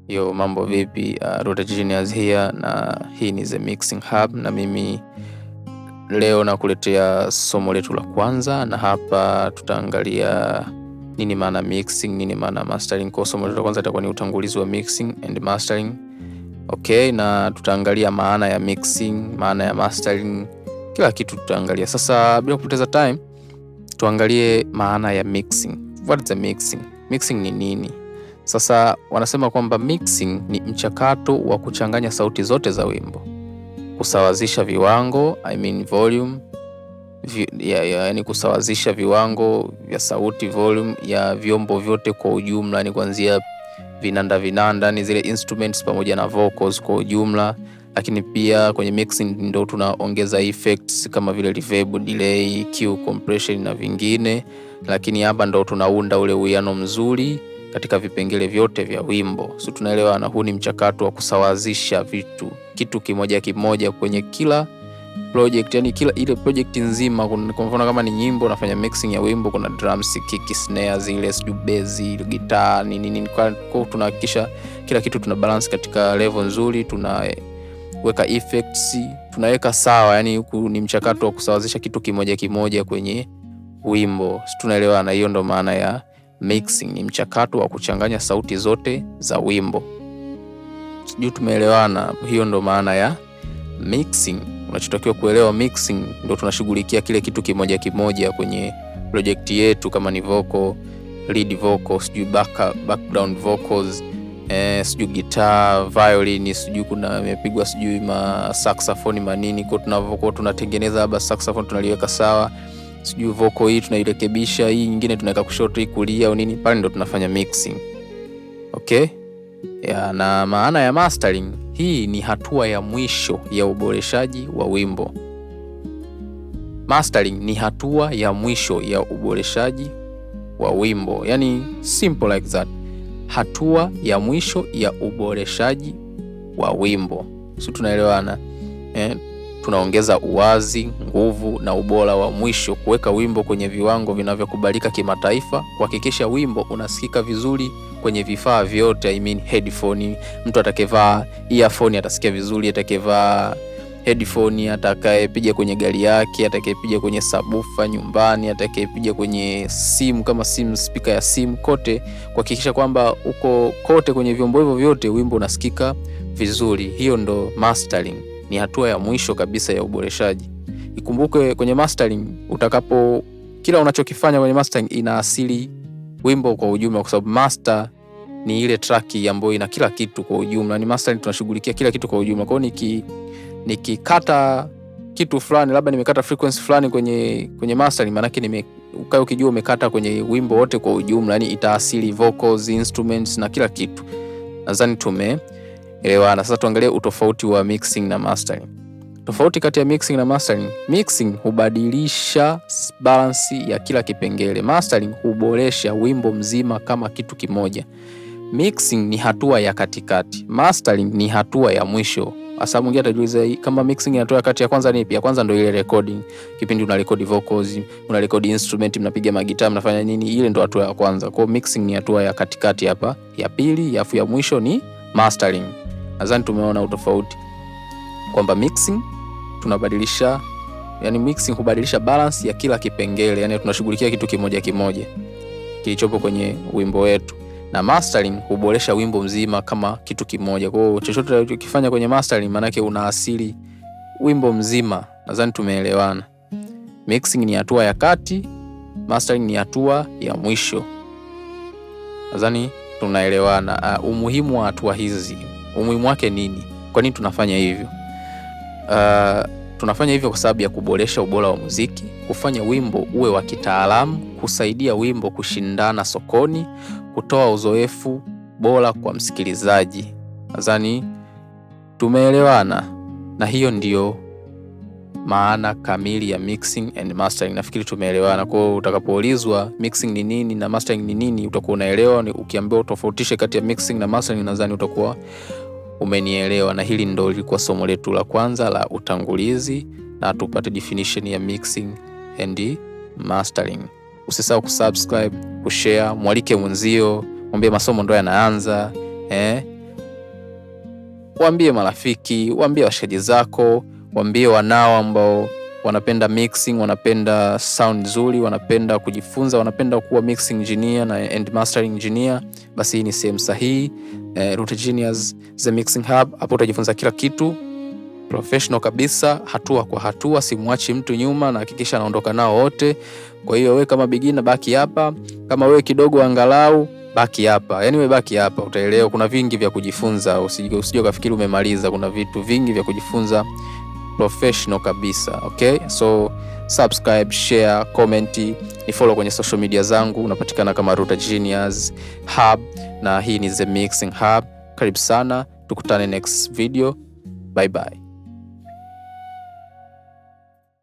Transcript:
Yo, mambo vipi? Rote Genius here na hii ni The Mixing Hub, na mimi leo nakuletea somo letu la kwanza, na hapa tutaangalia nini maana mixing, nini maana mastering. Kwa somo letu la kwanza itakuwa ni utangulizi wa mixing and mastering. Okay, na tutaangalia maana ya mixing, maana ya mastering, kila kitu tutaangalia. Sasa bila kupoteza time, tuangalie maana ya mixing. What is the mixing? Mixing ni nini? Sasa wanasema kwamba mixing ni mchakato wa kuchanganya sauti zote za wimbo, kusawazisha viwango, volume, yani kusawazisha viwango vya sauti, volume ya vyombo vyote kwa ujumla, ni kuanzia vinanda, ni zile instruments pamoja na vocals kwa ujumla. Lakini pia kwenye mixing ndo tunaongeza effects kama vile reverb, delay, EQ, compression na vingine. Lakini hapa ndo tunaunda ule uwiano mzuri katika vipengele vyote vya wimbo. So tunaelewa, na huu ni mchakato wa kusawazisha kitu kimoja kimoja kwenye kila project, yani kila ile project nzima. Kwa mfano kama ni nyimbo nafanya mixing ya wimbo, kuna drums, kick, snare, zile bass, guitar, nini. Kwa tunahakikisha kila kitu tuna balance katika level nzuri, tunaweka effects, tunaweka sawa. Yani huku ni mchakato wa kusawazisha kitu kimoja kimoja kwenye wimbo. So tunaelewa, na hiyo ndo maana ya mixing, ni mchakato wa kuchanganya sauti zote za wimbo. Sijui tumeelewana? Hiyo ndo maana ya mixing. Unachotakiwa kuelewa, mixing ndo tunashughulikia kile kitu kimoja kimoja kwenye project yetu, kama ni vocal, lead vocal, sijui background vocals, sijui guitar, violin, sijui kuna imepigwa sijui saxophone manini. Kwa tunavokuwa tunatengeneza haba saxophone tunaliweka sawa, sijui vocal hii tunairekebisha, hii nyingine tunaweka kushoto, hii kulia au nini, pale ndo tunafanya mixing. Okay? Na maana ya mastering, hii ni hatua ya mwisho ya uboreshaji wa wimbo. Mastering ni hatua ya mwisho ya uboreshaji wa wimbo. Yani simple like that. Hatua ya mwisho ya uboreshaji wa wimbo. So tunaelewana? Tunaongeza uwazi, nguvu na ubora wa mwisho, kuweka wimbo kwenye viwango vinavyokubalika kimataifa, kuhakikisha wimbo unasikika vizuri kwenye vifaa vyote, headphone. Mtu atakayevaa earphone atasikia vizuri, atakayevaa headphone, atakayepiga kwenye gari yake, atakayepiga kwenye subwoofer nyumbani, atakayepiga kwenye simu kama simu, speaker ya simu, kote kuhakikisha kwamba uko kote kwenye vyombo hivyo vyote wimbo unasikika vizuri. Hiyo ndo mastering. Ni hatua ya mwisho kabisa ya uboreshaji. Ikumbuke kwenye mastering, kila unachokifanya kwenye mastering inaasili wimbo kwa ujumla, kwa sababu master ni ile track ambayo ina kila kitu kwa ujumla. Ni mastering tunashughulikia kila kitu kwa ujumla. Kwa hiyo nikikata kitu fulani, labda nimekata frequency fulani kwenye mastering, maana yake ukijua umekata kwenye wimbo wote kwa ujumla, yani itaasili vocals, instruments na kila kitu. Nadhani tumeelewana. Sasa tuangalie utofauti wa mixing na mastering. Tofauti kati ya mixing na mastering: mixing hubadilisha balance ya kila kipengele. Mastering huboresha wimbo mzima kama kitu kimoja. Mixing ni hatua ya katikati, mastering ni hatua ya mwisho. Hasa mwingine atajiuliza, kama mixing ni hatua ya kati, ya kwanza ni ipi? Ya kwanza ndio ile recording, kipindi una record vocals, una record instrument, mnapiga magitaa, mnafanya nini, ile ndio hatua ya kwanza. Kwa mixing ni hatua ya katikati hapa, ya pili, ya mwisho ni mastering. Nadhani tumeona utofauti kwamba mixing tunabadilisha, yani mixing hubadilisha balance ya kila kipengele, yani tunashughulikia kitu kimoja kimoja kilichopo kwenye wimbo wetu, na mastering huboresha wimbo mzima kama kitu kimoja. Kwa hiyo chochote unachokifanya kwenye mastering maana yake unaasili wimbo mzima. Nadhani tumeelewana. Mixing ni hatua ya kati, mastering ni hatua ya mwisho. Nadhani tunaelewana. Umuhimu wa hatua hizi, umuhimu wake nini? Kwa nini tunafanya hivyo? Tunafanya hivyo kwa sababu ya kuboresha ubora wa muziki, kufanya wimbo uwe wa kitaalamu, kusaidia wimbo kushindana sokoni, kutoa uzoefu bora kwa msikilizaji. Nadhani tumeelewana, na hiyo ndio maana kamili ya mixing and mastering. Nafikiri tumeelewana. Kwa hiyo utakapoulizwa mixing ni nini na mastering ni nini, utakuwa unaelewa. Ukiambiwa utofautishe kati ya mixing na mastering, nadhani utakuwa umenielewa. Na hili ndio lilikuwa somo letu la kwanza la utangulizi, na tupate definition ya mixing and mastering. Usisahau kusubscribe, kushare, mwalike mwenzio, mwambie masomo ndo yanaanza, waambie marafiki, waambie washikaji zako, waambie wanao ambao wanapenda mixing, wanapenda sound nzuri, wanapenda kujifunza, wanapenda kuwa mixing engineer and mastering engineer. Basi hii ni sehemu sahihi. Router Genius The Mixing Hub. Hapo utajifunza kila kitu professional kabisa, hatua kwa hatua, simwachi mtu nyuma na hakikisha anaondoka nao wote. Kwa hiyo wewe kama beginner baki hapa, kama wewe kidogo angalau baki hapa. Yaani wewe baki hapa, utaelewa kuna vingi vya kujifunza. Usije ukafikiri umemaliza, kuna vitu vingi vya kujifunza professional kabisa. Okay? So subscribe, share, comment, ni follow kwenye social media zangu, unapatikana kama Router Genius Hub na hii ni The Mixing Hub. Karibu sana, tukutane next video. Bye bye.